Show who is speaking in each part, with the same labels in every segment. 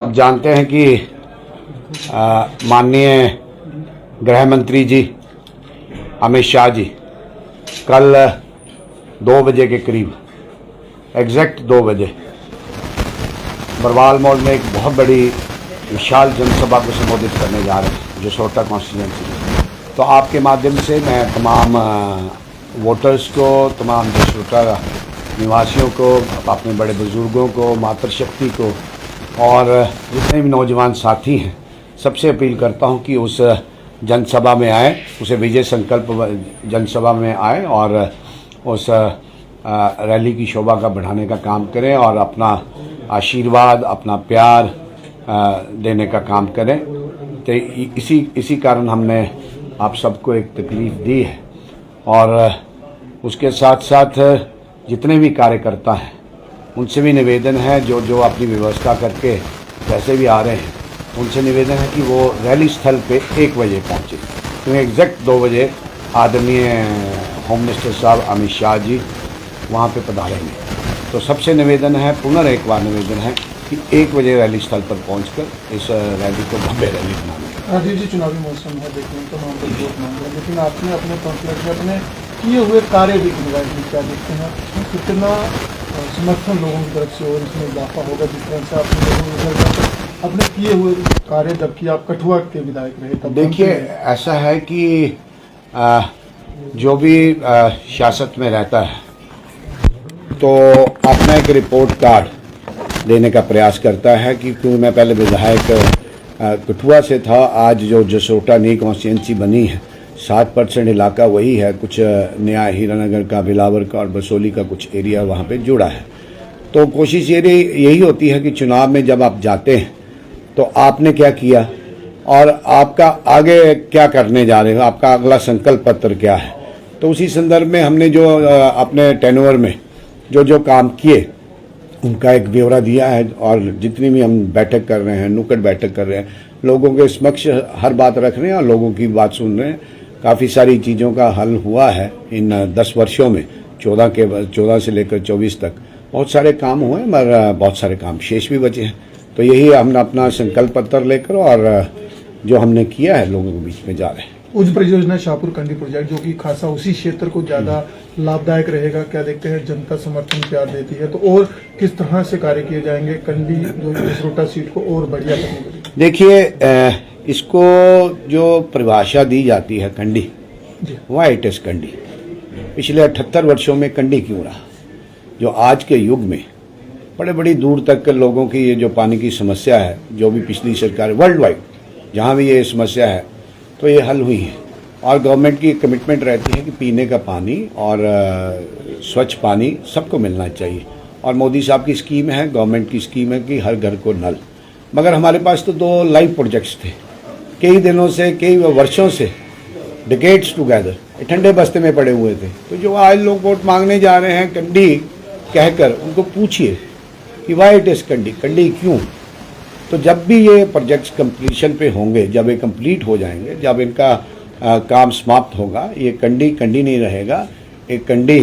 Speaker 1: आप जानते हैं कि माननीय गृह मंत्री जी अमित शाह जी कल 2 बजे के करीब एग्जैक्ट 2 बजे बरवाल मोड़ में एक बहुत बड़ी विशाल जनसभा को संबोधित करने जा रहे हैं जसरोटा कॉन्स्टिट्यूंसी में। तो आपके माध्यम से मैं तमाम वोटर्स को, तमाम जसरोटा निवासियों को, अपने बड़े बुजुर्गों को, मातृशक्ति को और जितने भी नौजवान साथी हैं सबसे अपील करता हूं कि उस जनसभा में आए, उसे विजय संकल्प जनसभा में आए और उस रैली की शोभा का बढ़ाने का काम करें और अपना आशीर्वाद, अपना प्यार देने का काम करें। तो इसी कारण हमने आप सबको एक तकलीफ दी है और उसके साथ साथ जितने भी कार्यकर्ता हैं उनसे भी निवेदन है, जो अपनी व्यवस्था करके वैसे भी आ रहे हैं, उनसे निवेदन है कि वो रैली स्थल पे 1 बजे पहुँचे, क्योंकि एग्जैक्ट 2 बजे आदरणीय होम मिनिस्टर साहब अमित शाह जी वहाँ पे पधारेंगे। तो सबसे निवेदन है, पुनः एक बार निवेदन है कि 1 बजे रैली स्थल पर पहुँचकर इस रैली को भव्य रैली बनाएंगे।
Speaker 2: राजीव जी, चुनावी मौसम है, देखने तो वहाँ पर वोट मांग रहे हैं, लेकिन आपने अपने कॉन्फ्रेंस में अपने किए हुए कार्य भी गिनवाए हैं। क्या देखते हैं कितना समर्थन लोगों की तरफ से और इसमें इजाफा होगा जिस तरह से आपने लोगों को अपने किए हुए कार्य, जबकि आप कठुआ के विधायक रहे तब?
Speaker 1: देखिए, ऐसा है कि जो भी सियासत में रहता है तो अपना एक रिपोर्ट कार्ड देने का प्रयास करता है कि क्योंकि मैं पहले विधायक कठुआ से था, आज जो जसरोटा नई कॉन्स्टिट्यूंसी बनी है 60% इलाका वही है, कुछ नया हीरानगर का, बिलावर का और बसोली का कुछ एरिया वहाँ पे जुड़ा है। तो कोशिश यही होती है कि चुनाव में जब आप जाते हैं तो आपने क्या किया और आपका आगे क्या करने जा रहे हो, आपका अगला संकल्प पत्र क्या है। तो उसी संदर्भ में हमने जो अपने टेन्योर में जो काम किए उनका एक ब्यौरा दिया है और जितनी भी हम बैठक कर रहे हैं, नुक्कड़ बैठक कर रहे हैं, लोगों के समक्ष हर बात रख रहे हैं और लोगों की बात सुन रहे हैं। काफ़ी सारी चीज़ों का हल हुआ है इन 10 वर्षों में, 14 से लेकर 24 तक बहुत सारे काम हुए, मगर बहुत सारे काम शेष भी बचे हैं। तो यही हमने अपना संकल्प पत्र लेकर और जो हमने किया है लोगों के बीच में जा रहे हैं।
Speaker 2: उच्च परियोजना शाहपुर कंडी प्रोजेक्ट जो कि खासा उसी क्षेत्र को ज़्यादा लाभदायक रहेगा, क्या देखते हैं जनता समर्थन प्यार देती है, तो और किस तरह से कार्य किए जाएंगे कंडी जो जसरोटा सीट को और बढ़िया करने के लिए?
Speaker 1: देखिए, इसको जो परिभाषा दी जाती है कंडी, वाई इट इज कंडी, पिछले 78 वर्षों में कंडी क्यों रहा? जो आज के युग में बड़े बड़ी दूर तक के लोगों की ये जो पानी की समस्या है, जो भी पिछली सरकार वर्ल्ड वाइड जहाँ भी ये समस्या है तो ये हल हुई है और गवर्नमेंट की कमिटमेंट रहती है कि पीने का पानी और स्वच्छ पानी सबको मिलना चाहिए। और मोदी साहब की स्कीम है, गवर्नमेंट की स्कीम है कि हर घर को नल। मगर हमारे पास तो 2 लाइव प्रोजेक्ट्स थे, कई दिनों से, कई वर्षों से, डिकेड्स टुगेदर ठंडे बस्ते में पड़े हुए थे। तो जो आज लोग वोट मांगने जा रहे हैं कंडी कहकर, उनको पूछिए कि वाई इट इज कंडी, कंडी क्यों? तो जब भी ये प्रोजेक्ट्स कंप्लीशन पे होंगे, जब ये कंप्लीट हो जाएंगे, जब इनका काम समाप्त होगा, ये कंडी नहीं रहेगा। एक कंडी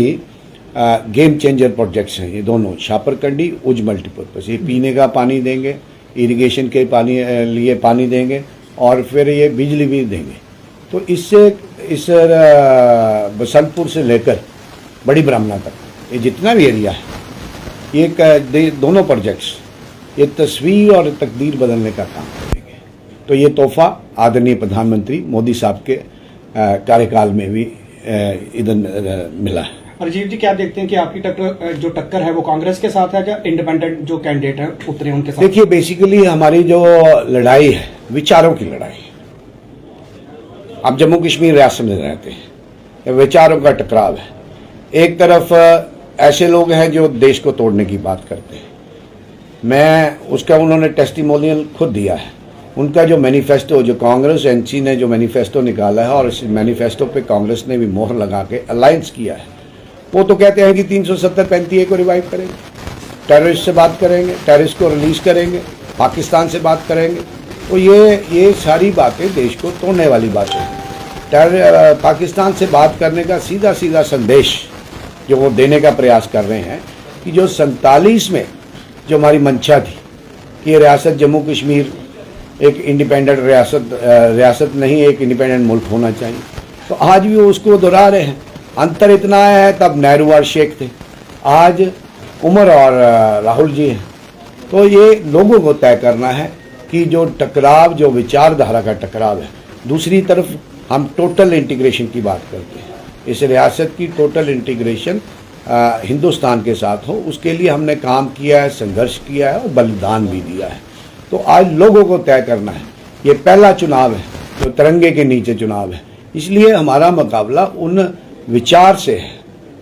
Speaker 1: गेम चेंजर प्रोजेक्ट्स हैं ये दोनों, शाहपुर कंडी, उज मल्टीपर्पज़। ये पीने का पानी देंगे, इरिगेशन के लिए पानी देंगे और फिर ये बिजली भी देंगे। तो इससे इस बसंतपुर से लेकर बड़ी ब्राह्मणा तक ये जितना भी एरिया है, ये दोनों प्रोजेक्ट्स ये तस्वीर और तकदीर बदलने का काम करेंगे। तो ये तोहफा आदरणीय प्रधानमंत्री मोदी साहब के कार्यकाल में भी इधर मिला है।
Speaker 3: राजीव जी, क्या देखते हैं कि आपकी टक्कर है वो कांग्रेस के साथ है या इंडिपेंडेंट जो कैंडिडेट है उतरे उनके साथ?
Speaker 1: देखिए, बेसिकली हमारी जो लड़ाई है विचारों की लड़ाई। अब जम्मू कश्मीर रियासत में रहते हैं, विचारों का टकराव है। एक तरफ ऐसे लोग हैं जो देश को तोड़ने की बात करते हैं, मैं उसका उन्होंने टेस्टिमोनियल खुद दिया है। उनका जो मैनिफेस्टो, जो कांग्रेस एनसी ने जो मैनिफेस्टो निकाला है और इस मैनिफेस्टो पे कांग्रेस ने भी मोहर लगा के अलायंस किया है, वो तो कहते हैं कि 370-35 को रिवाइव करेंगे, टेररिस्ट से बात करेंगे, टेररिस्ट को रिलीज करेंगे, पाकिस्तान से बात करेंगे। तो ये सारी बातें देश को तोड़ने वाली बातें हैं। पाकिस्तान से बात करने का सीधा सीधा संदेश जो वो देने का प्रयास कर रहे हैं कि जो 47 में जो हमारी मंशा थी कि रियासत जम्मू कश्मीर एक इंडिपेंडेंट रियासत नहीं, एक इंडिपेंडेंट मुल्क होना चाहिए। तो आज भी वो उसको दोहरा रहे हैं। अंतर इतना है, तब नेहरू और शेख थे, आज उमर और राहुल जी हैं। तो ये लोगों को तय करना है कि जो टकराव, जो विचारधारा का टकराव है। दूसरी तरफ हम टोटल इंटीग्रेशन की बात करते हैं, इस रियासत की टोटल इंटीग्रेशन हिंदुस्तान के साथ हो, उसके लिए हमने काम किया है, संघर्ष किया है और बलिदान भी दिया है। तो आज लोगों को तय करना है। ये पहला चुनाव है जो तिरंगे के नीचे चुनाव है, इसलिए हमारा मुकाबला उन विचार से है,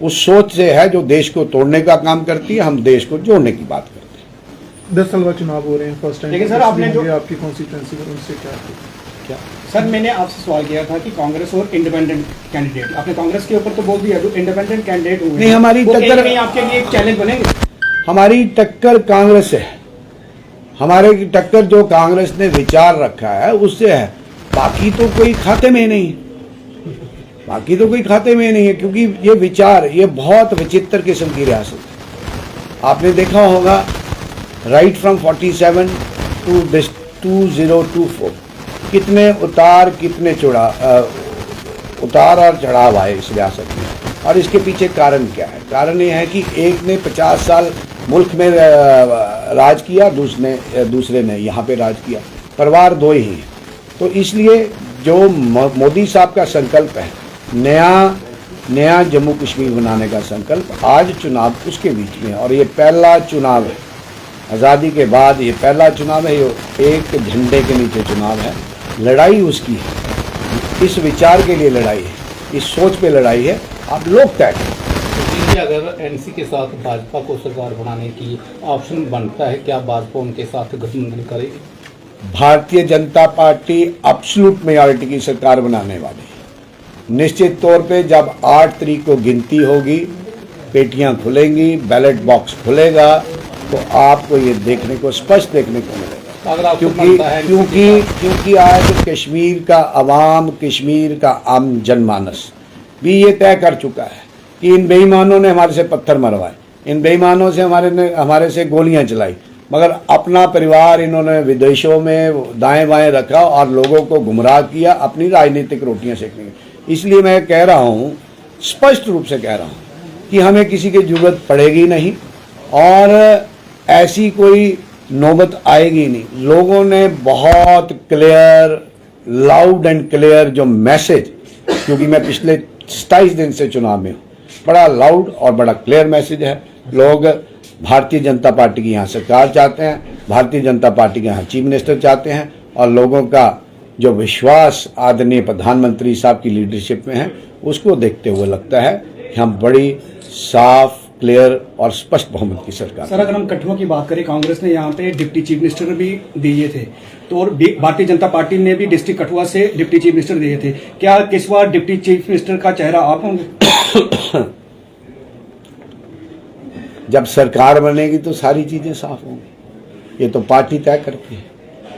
Speaker 1: उस सोच से है जो देश को तोड़ने का काम करती है। हम देश को जोड़ने की बात करते हैं।
Speaker 2: 10 साल बाद चुनाव हो रहे हैं, फर्स्ट टाइम।
Speaker 3: लेकिन सर, आपने जो
Speaker 2: आपकी कॉन्स्टिट्यूंसी में उनसे क्या
Speaker 3: सर, मैंने आपसे सवाल किया था कि कांग्रेस और इंडिपेंडेंट कैंडिडेट, आपने कांग्रेस के ऊपर तो बोल दिया, जो इंडिपेंडेंट कैंडिडेट हुए
Speaker 1: नहीं, हमारी टक्कर
Speaker 3: नहीं, आपके लिए एक चैलेंज बनेंगे।
Speaker 1: हमारी टक्कर कांग्रेस से है, हमारे की टक्कर जो कांग्रेस ने विचार रखा है उससे है। बाकी तो कोई खाते में नहीं, बाकी तो कोई खाते में नहीं है, क्योंकि ये विचार, ये बहुत विचित्र किस्म की रियासत है। आपने देखा होगा राइट फ्रॉम 47 टू 2024 कितने उतार, कितने उतार और चढ़ाव आए इस रियासत में। और इसके पीछे कारण क्या है? कारण ये है कि एक ने 50 साल मुल्क में राज किया, दूसरे ने यहाँ पे राज किया, परिवार दो ही हैं। तो इसलिए जो मोदी साहब का संकल्प है, नया जम्मू कश्मीर बनाने का संकल्प, आज चुनाव उसके बीच में है। और ये पहला चुनाव है आज़ादी के बाद, ये पहला चुनाव है, ये एक झंडे के नीचे चुनाव है। लड़ाई उसकी है, इस विचार के लिए लड़ाई है, इस सोच पे लड़ाई है। आप लोग तय करें।
Speaker 4: अगर एनसी के साथ भाजपा को सरकार बनाने की ऑप्शन बनता है, क्या भाजपा उनके साथ गठबंधन करेगी?
Speaker 1: Bharatiya Janata party absolute majority की सरकार बनाने वाली है। निश्चित तौर पे जब 8 तारीख को गिनती होगी, पेटियां खुलेंगी, बैलेट बॉक्स खुलेगा, तो आपको ये देखने को, स्पष्ट देखने को मिलेगा। क्योंकि आज कश्मीर का अवाम, कश्मीर का आम जनमानस भी ये तय कर चुका है कि इन बेईमानों ने हमारे से पत्थर मरवाए, इन बेईमानों से हमारे से गोलियां चलाई, मगर अपना परिवार इन्होंने विदेशों में दाएं बाएं रखा और लोगों को गुमराह किया अपनी राजनीतिक रोटियां सेकने की। इसलिए मैं कह रहा हूं, स्पष्ट रूप से कह रहा हूं कि हमें किसी की जरूरत पड़ेगी नहीं और ऐसी कोई नौबत आएगी नहीं। लोगों ने बहुत क्लियर, लाउड एंड क्लियर जो मैसेज, क्योंकि मैं पिछले 27 दिन से चुनाव में हूँ, बड़ा लाउड और बड़ा क्लियर मैसेज है। लोग भारतीय जनता पार्टी की यहाँ सरकार चाहते हैं, भारतीय जनता पार्टी के यहाँ चीफ मिनिस्टर चाहते हैं, और लोगों का जो विश्वास आदरणीय प्रधानमंत्री साहब की लीडरशिप में है, उसको देखते हुए लगता है कि हम बड़ी साफ, क्लियर और स्पष्ट बहुमत की सरकार।
Speaker 3: सर, अगर हम कठुआ की बात करें, कांग्रेस ने यहाँ पे डिप्टी चीफ मिनिस्टर भी दिए थे, तो और भारतीय जनता पार्टी ने भी डिस्ट्रिक्ट कठुआ से डिप्टी चीफ मिनिस्टर दिए थे। क्या इस बार डिप्टी चीफ मिनिस्टर का चेहरा आप होंगे?
Speaker 1: जब सरकार बनेगी तो सारी चीजें साफ होंगी। ये तो पार्टी तय करती है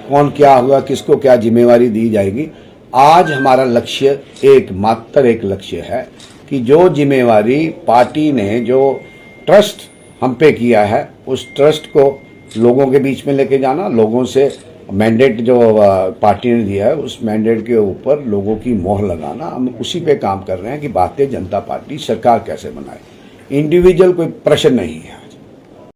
Speaker 1: कौन क्या होगा, किसको क्या जिम्मेवारी दी जाएगी। आज हमारा लक्ष्य मात्र एक लक्ष्य है कि जो जिम्मेवारी पार्टी ने, जो ट्रस्ट हम पे किया है, उस ट्रस्ट को लोगों के बीच में लेके जाना, लोगों से मैंडेट जो पार्टी ने दिया है उस मैंडेट के ऊपर लोगों की मोहर लगाना, हम उसी पे काम कर रहे हैं कि भारतीय जनता पार्टी सरकार कैसे बनाए। इंडिविजुअल कोई प्रश्न नहीं है।